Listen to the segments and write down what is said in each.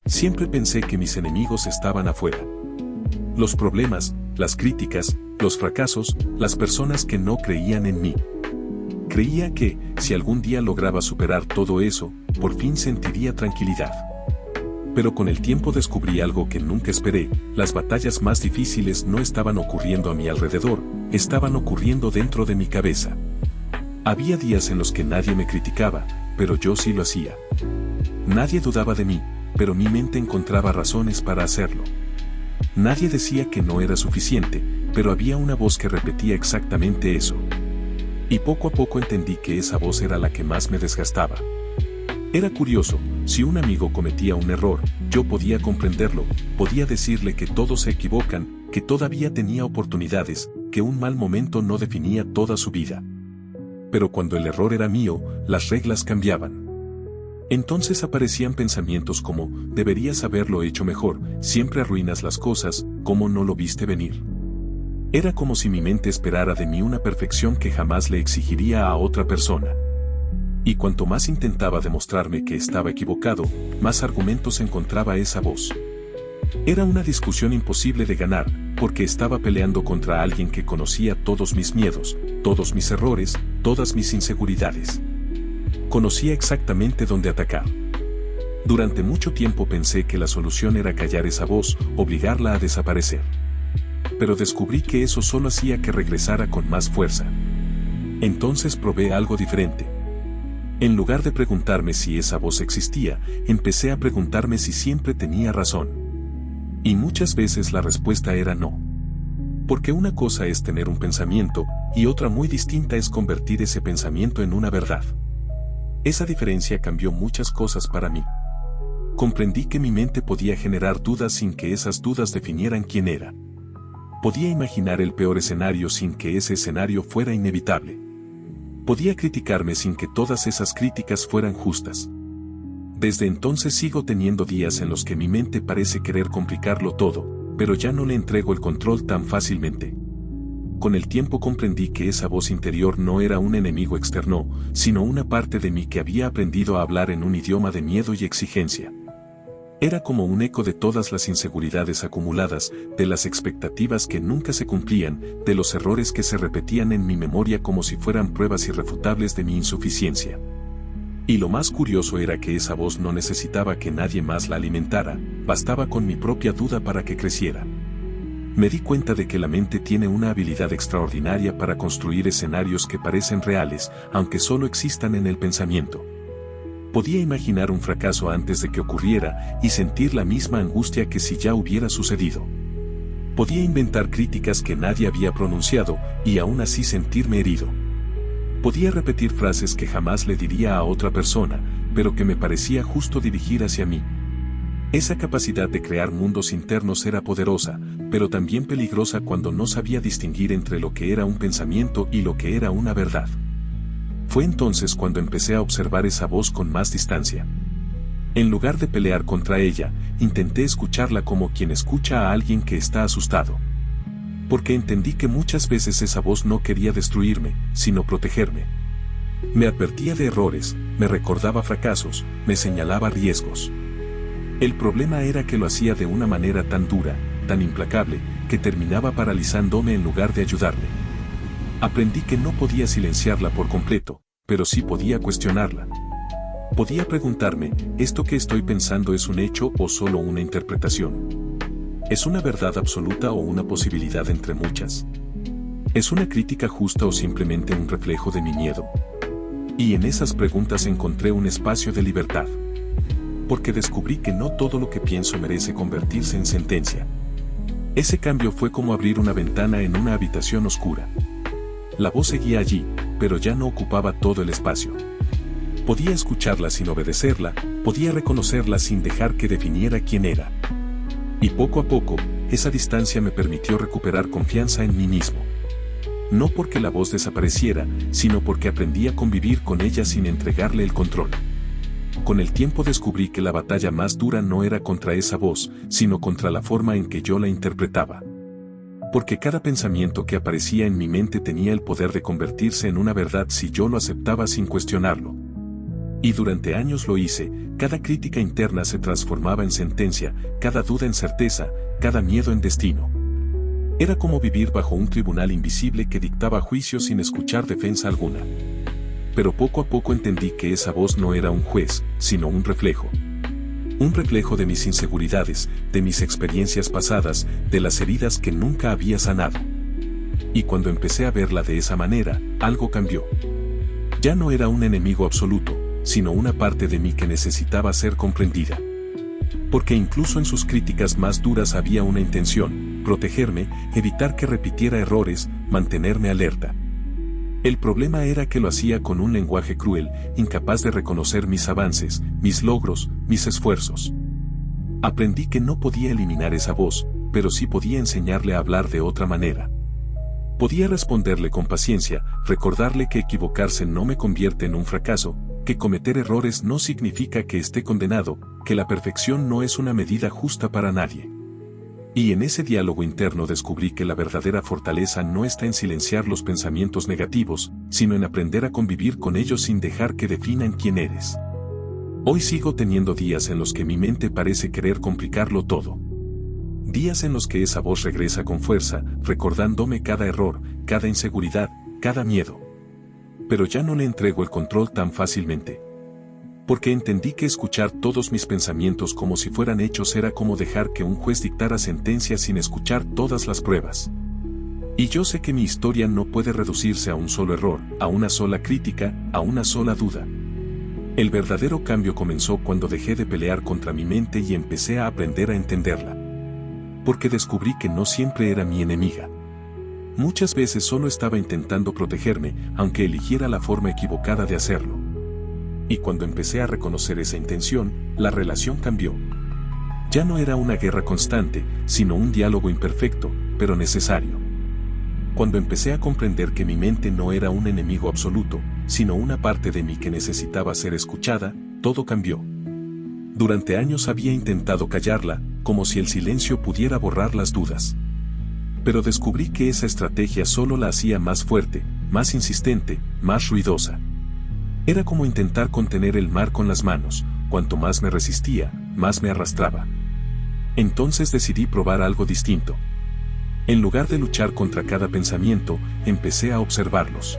Siempre pensé que mis enemigos estaban afuera. Los problemas, las críticas, los fracasos, las personas que no creían en mí. Creía que, si algún día lograba superar todo eso, por fin sentiría tranquilidad. Pero con el tiempo descubrí algo que nunca esperé: las batallas más difíciles no estaban ocurriendo a mi alrededor, estaban ocurriendo dentro de mi cabeza. Había días en los que nadie me criticaba, pero yo sí lo hacía. Nadie dudaba de mí, pero mi mente encontraba razones para hacerlo. Nadie decía que no era suficiente, pero había una voz que repetía exactamente eso. Y poco a poco entendí que esa voz era la que más me desgastaba. Era curioso: si un amigo cometía un error, yo podía comprenderlo, podía decirle que todos se equivocan, que todavía tenía oportunidades, que un mal momento no definía toda su vida. Pero cuando el error era mío, las reglas cambiaban. Entonces aparecían pensamientos como: deberías haberlo hecho mejor, siempre arruinas las cosas, ¿cómo no lo viste venir? Era como si mi mente esperara de mí una perfección que jamás le exigiría a otra persona. Y cuanto más intentaba demostrarme que estaba equivocado, más argumentos encontraba esa voz. Era una discusión imposible de ganar, porque estaba peleando contra alguien que conocía todos mis miedos, todos mis errores, todas mis inseguridades. Conocía exactamente dónde atacar. Durante mucho tiempo pensé que la solución era callar esa voz, obligarla a desaparecer. Pero descubrí que eso solo hacía que regresara con más fuerza. Entonces probé algo diferente. En lugar de preguntarme si esa voz existía, empecé a preguntarme si siempre tenía razón. Y muchas veces la respuesta era no. Porque una cosa es tener un pensamiento, y otra muy distinta es convertir ese pensamiento en una verdad. Esa diferencia cambió muchas cosas para mí. Comprendí que mi mente podía generar dudas sin que esas dudas definieran quién era. Podía imaginar el peor escenario sin que ese escenario fuera inevitable. Podía criticarme sin que todas esas críticas fueran justas. Desde entonces sigo teniendo días en los que mi mente parece querer complicarlo todo, pero ya no le entrego el control tan fácilmente. Con el tiempo comprendí que esa voz interior no era un enemigo externo, sino una parte de mí que había aprendido a hablar en un idioma de miedo y exigencia. Era como un eco de todas las inseguridades acumuladas, de las expectativas que nunca se cumplían, de los errores que se repetían en mi memoria como si fueran pruebas irrefutables de mi insuficiencia. Y lo más curioso era que esa voz no necesitaba que nadie más la alimentara, bastaba con mi propia duda para que creciera. Me di cuenta de que la mente tiene una habilidad extraordinaria para construir escenarios que parecen reales, aunque solo existan en el pensamiento. Podía imaginar un fracaso antes de que ocurriera y sentir la misma angustia que si ya hubiera sucedido. Podía inventar críticas que nadie había pronunciado y aún así sentirme herido. Podía repetir frases que jamás le diría a otra persona, pero que me parecía justo dirigir hacia mí. Esa capacidad de crear mundos internos era poderosa, pero también peligrosa cuando no sabía distinguir entre lo que era un pensamiento y lo que era una verdad. Fue entonces cuando empecé a observar esa voz con más distancia. En lugar de pelear contra ella, intenté escucharla como quien escucha a alguien que está asustado. Porque entendí que muchas veces esa voz no quería destruirme, sino protegerme. Me advertía de errores, me recordaba fracasos, me señalaba riesgos. El problema era que lo hacía de una manera tan dura, tan implacable, que terminaba paralizándome en lugar de ayudarme. Aprendí que no podía silenciarla por completo, pero sí podía cuestionarla. Podía preguntarme: ¿esto que estoy pensando es un hecho o solo una interpretación? ¿Es una verdad absoluta o una posibilidad entre muchas? ¿Es una crítica justa o simplemente un reflejo de mi miedo? Y en esas preguntas encontré un espacio de libertad. Porque descubrí que no todo lo que pienso merece convertirse en sentencia. Ese cambio fue como abrir una ventana en una habitación oscura. La voz seguía allí, pero ya no ocupaba todo el espacio. Podía escucharla sin obedecerla, podía reconocerla sin dejar que definiera quién era. Y poco a poco, esa distancia me permitió recuperar confianza en mí mismo. No porque la voz desapareciera, sino porque aprendí a convivir con ella sin entregarle el control. Con el tiempo descubrí que la batalla más dura no era contra esa voz, sino contra la forma en que yo la interpretaba. Porque cada pensamiento que aparecía en mi mente tenía el poder de convertirse en una verdad si yo lo aceptaba sin cuestionarlo. Y durante años lo hice, cada crítica interna se transformaba en sentencia, cada duda en certeza, cada miedo en destino. Era como vivir bajo un tribunal invisible que dictaba juicios sin escuchar defensa alguna. Pero poco a poco entendí que esa voz no era un juez, sino un reflejo. Un reflejo de mis inseguridades, de mis experiencias pasadas, de las heridas que nunca había sanado. Y cuando empecé a verla de esa manera, algo cambió. Ya no era un enemigo absoluto, sino una parte de mí que necesitaba ser comprendida. Porque incluso en sus críticas más duras había una intención: protegerme, evitar que repitiera errores, mantenerme alerta. El problema era que lo hacía con un lenguaje cruel, incapaz de reconocer mis avances, mis logros, mis esfuerzos. Aprendí que no podía eliminar esa voz, pero sí podía enseñarle a hablar de otra manera. Podía responderle con paciencia, recordarle que equivocarse no me convierte en un fracaso, que cometer errores no significa que esté condenado, que la perfección no es una medida justa para nadie. Y en ese diálogo interno descubrí que la verdadera fortaleza no está en silenciar los pensamientos negativos, sino en aprender a convivir con ellos sin dejar que definan quién eres. Hoy sigo teniendo días en los que mi mente parece querer complicarlo todo. Días en los que esa voz regresa con fuerza, recordándome cada error, cada inseguridad, cada miedo. Pero ya no le entrego el control tan fácilmente. Porque entendí que escuchar todos mis pensamientos como si fueran hechos era como dejar que un juez dictara sentencias sin escuchar todas las pruebas. Y yo sé que mi historia no puede reducirse a un solo error, a una sola crítica, a una sola duda. El verdadero cambio comenzó cuando dejé de pelear contra mi mente y empecé a aprender a entenderla. Porque descubrí que no siempre era mi enemiga. Muchas veces solo estaba intentando protegerme, aunque eligiera la forma equivocada de hacerlo. Y cuando empecé a reconocer esa intención, la relación cambió. Ya no era una guerra constante, sino un diálogo imperfecto, pero necesario. Cuando empecé a comprender que mi mente no era un enemigo absoluto, sino una parte de mí que necesitaba ser escuchada, todo cambió. Durante años había intentado callarla, como si el silencio pudiera borrar las dudas. Pero descubrí que esa estrategia solo la hacía más fuerte, más insistente, más ruidosa. Era como intentar contener el mar con las manos: cuanto más me resistía, más me arrastraba. Entonces decidí probar algo distinto. En lugar de luchar contra cada pensamiento, empecé a observarlos.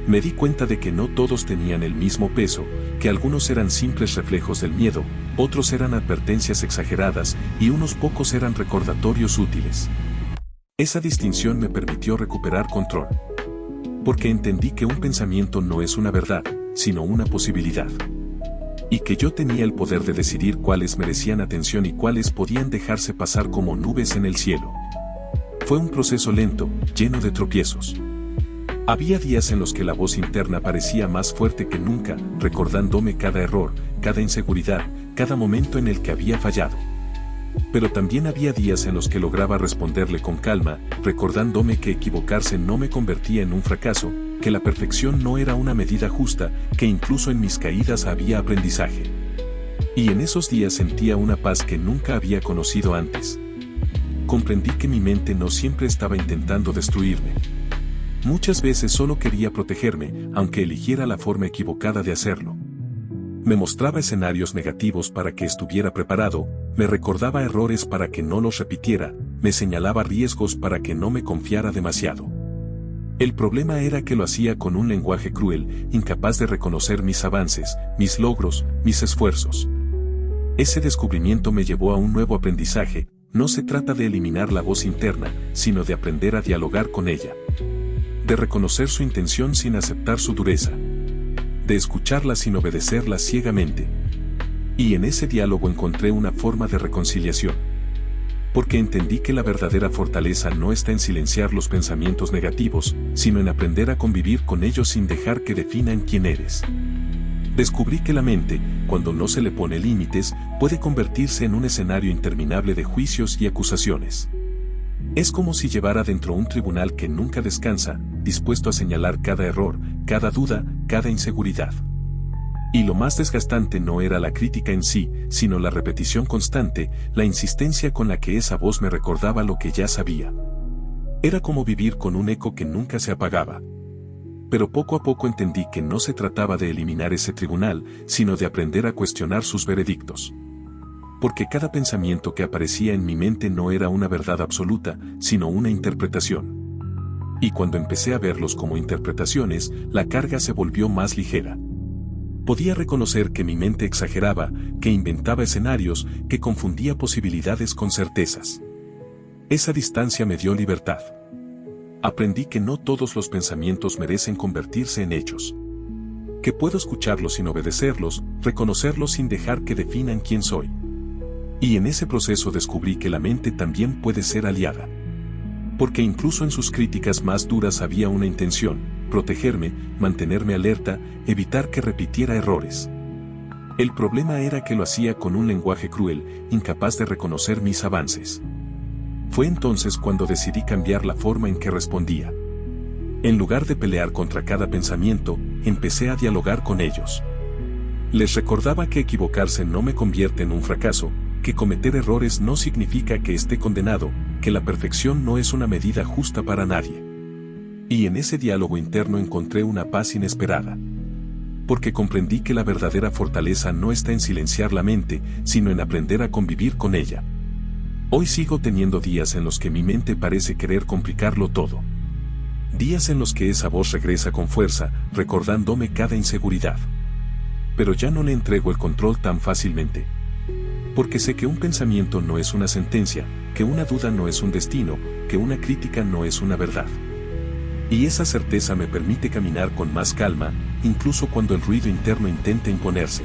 Me di cuenta de que no todos tenían el mismo peso, que algunos eran simples reflejos del miedo, otros eran advertencias exageradas, y unos pocos eran recordatorios útiles. Esa distinción me permitió recuperar control. Porque entendí que un pensamiento no es una verdad, sino una posibilidad. Y que yo tenía el poder de decidir cuáles merecían atención y cuáles podían dejarse pasar como nubes en el cielo. Fue un proceso lento, lleno de tropiezos. Había días en los que la voz interna parecía más fuerte que nunca, recordándome cada error, cada inseguridad, cada momento en el que había fallado. Pero también había días en los que lograba responderle con calma, recordándome que equivocarse no me convertía en un fracaso, que la perfección no era una medida justa, que incluso en mis caídas había aprendizaje. Y en esos días sentía una paz que nunca había conocido antes. Comprendí que mi mente no siempre estaba intentando destruirme. Muchas veces solo quería protegerme, aunque eligiera la forma equivocada de hacerlo. Me mostraba escenarios negativos para que estuviera preparado, me recordaba errores para que no los repitiera, me señalaba riesgos para que no me confiara demasiado. El problema era que lo hacía con un lenguaje cruel, incapaz de reconocer mis avances, mis logros, mis esfuerzos. Ese descubrimiento me llevó a un nuevo aprendizaje: no se trata de eliminar la voz interna, sino de aprender a dialogar con ella. De reconocer su intención sin aceptar su dureza. De escucharla sin obedecerla ciegamente. Y en ese diálogo encontré una forma de reconciliación. Porque entendí que la verdadera fortaleza no está en silenciar los pensamientos negativos, sino en aprender a convivir con ellos sin dejar que definan quién eres. Descubrí que la mente, cuando no se le pone límites, puede convertirse en un escenario interminable de juicios y acusaciones. Es como si llevara dentro un tribunal que nunca descansa, dispuesto a señalar cada error, cada duda, cada inseguridad. Y lo más desgastante no era la crítica en sí, sino la repetición constante, la insistencia con la que esa voz me recordaba lo que ya sabía. Era como vivir con un eco que nunca se apagaba. Pero poco a poco entendí que no se trataba de eliminar ese tribunal, sino de aprender a cuestionar sus veredictos. Porque cada pensamiento que aparecía en mi mente no era una verdad absoluta, sino una interpretación. Y cuando empecé a verlos como interpretaciones, la carga se volvió más ligera. Podía reconocer que mi mente exageraba, que inventaba escenarios, que confundía posibilidades con certezas. Esa distancia me dio libertad. Aprendí que no todos los pensamientos merecen convertirse en hechos. Que puedo escucharlos sin obedecerlos, reconocerlos sin dejar que definan quién soy. Y en ese proceso descubrí que la mente también puede ser aliada. Porque incluso en sus críticas más duras había una intención: protegerme, mantenerme alerta, evitar que repitiera errores. El problema era que lo hacía con un lenguaje cruel, incapaz de reconocer mis avances. Fue entonces cuando decidí cambiar la forma en que respondía. En lugar de pelear contra cada pensamiento, empecé a dialogar con ellos. Les recordaba que equivocarse no me convierte en un fracaso, que cometer errores no significa que esté condenado, que la perfección no es una medida justa para nadie. Y en ese diálogo interno encontré una paz inesperada. Porque comprendí que la verdadera fortaleza no está en silenciar la mente, sino en aprender a convivir con ella. Hoy sigo teniendo días en los que mi mente parece querer complicarlo todo. Días en los que esa voz regresa con fuerza, recordándome cada inseguridad. Pero ya no le entrego el control tan fácilmente. Porque sé que un pensamiento no es una sentencia, que una duda no es un destino, que una crítica no es una verdad. Y esa certeza me permite caminar con más calma, incluso cuando el ruido interno intenta imponerse.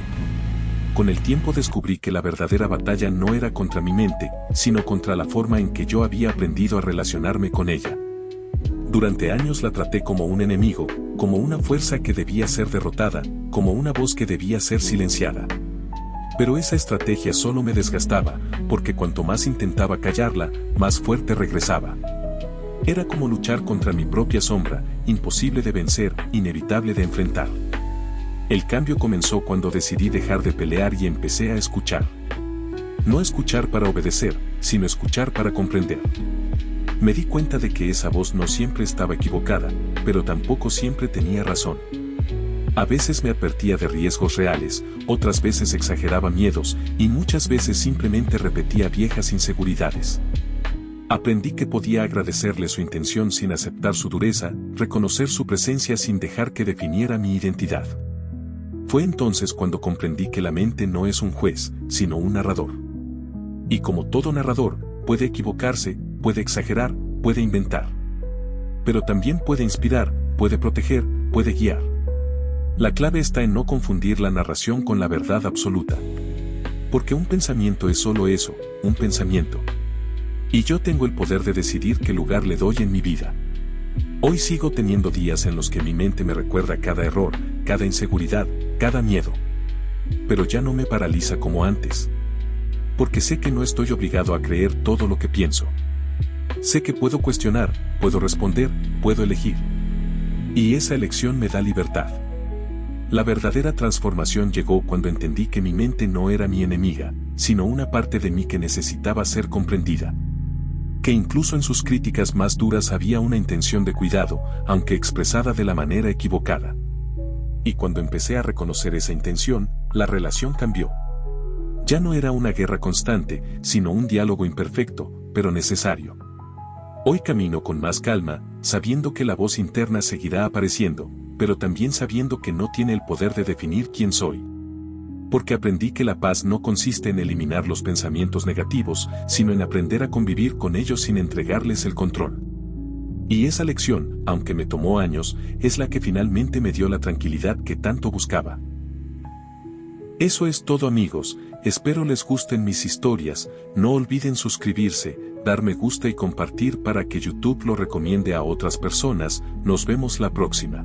Con el tiempo descubrí que la verdadera batalla no era contra mi mente, sino contra la forma en que yo había aprendido a relacionarme con ella. Durante años la traté como un enemigo, como una fuerza que debía ser derrotada, como una voz que debía ser silenciada. Pero esa estrategia solo me desgastaba, porque cuanto más intentaba callarla, más fuerte regresaba. Era como luchar contra mi propia sombra, imposible de vencer, inevitable de enfrentar. El cambio comenzó cuando decidí dejar de pelear y empecé a escuchar. No escuchar para obedecer, sino escuchar para comprender. Me di cuenta de que esa voz no siempre estaba equivocada, pero tampoco siempre tenía razón. A veces me advertía de riesgos reales, otras veces exageraba miedos, y muchas veces simplemente repetía viejas inseguridades. Aprendí que podía agradecerle su intención sin aceptar su dureza, reconocer su presencia sin dejar que definiera mi identidad. Fue entonces cuando comprendí que la mente no es un juez, sino un narrador. Y como todo narrador, puede equivocarse, puede exagerar, puede inventar. Pero también puede inspirar, puede proteger, puede guiar. La clave está en no confundir la narración con la verdad absoluta. Porque un pensamiento es solo eso, un pensamiento. Y yo tengo el poder de decidir qué lugar le doy en mi vida. Hoy sigo teniendo días en los que mi mente me recuerda cada error, cada inseguridad, cada miedo. Pero ya no me paraliza como antes. Porque sé que no estoy obligado a creer todo lo que pienso. Sé que puedo cuestionar, puedo responder, puedo elegir. Y esa elección me da libertad. La verdadera transformación llegó cuando entendí que mi mente no era mi enemiga, sino una parte de mí que necesitaba ser comprendida. Que incluso en sus críticas más duras había una intención de cuidado, aunque expresada de la manera equivocada. Y cuando empecé a reconocer esa intención, la relación cambió. Ya no era una guerra constante, sino un diálogo imperfecto, pero necesario. Hoy camino con más calma, sabiendo que la voz interna seguirá apareciendo, pero también sabiendo que no tiene el poder de definir quién soy. Porque aprendí que la paz no consiste en eliminar los pensamientos negativos, sino en aprender a convivir con ellos sin entregarles el control. Y esa lección, aunque me tomó años, es la que finalmente me dio la tranquilidad que tanto buscaba. Eso es todo, amigos, espero les gusten mis historias, no olviden suscribirse, dar me gusta y compartir para que YouTube lo recomiende a otras personas. Nos vemos la próxima.